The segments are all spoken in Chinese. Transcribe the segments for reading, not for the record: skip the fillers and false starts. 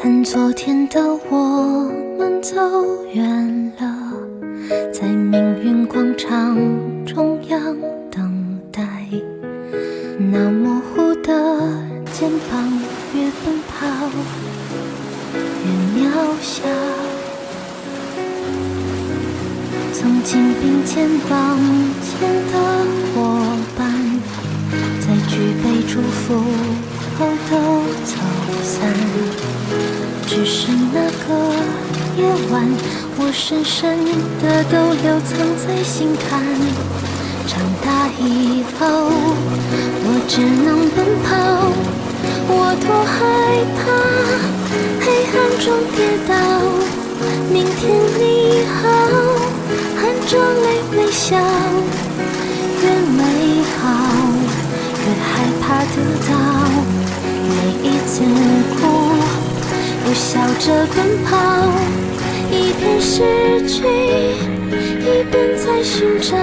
看昨天的我们走远了，在命运广场中央等待，那模糊的肩膀越奔跑越渺小。曾经并肩往前的伙伴，在举杯祝福后都走散，只是那个夜晚，我深深的都留藏在心坎。长大以后，我只能奔跑，我多害怕黑暗中跌倒。明天你好，含着泪微笑，越美好越害怕得到，每一次哭又笑着奔跑，一边失去一边在寻找。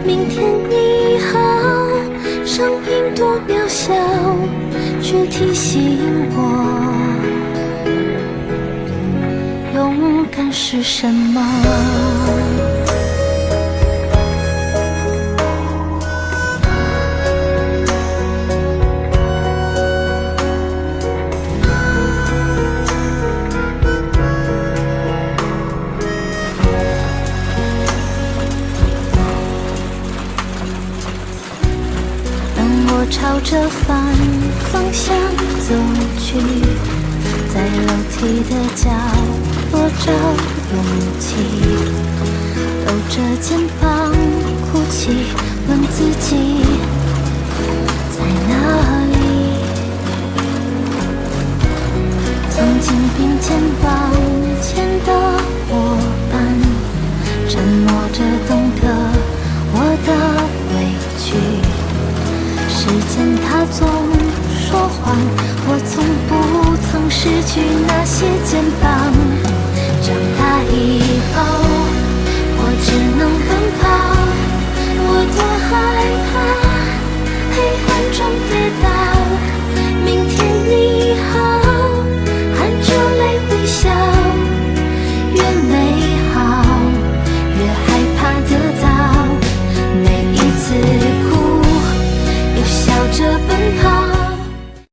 明天你好，声音多渺小，却提醒我勇敢是什么。我朝着反方向走去，在楼梯的角落找勇气，抖着肩膀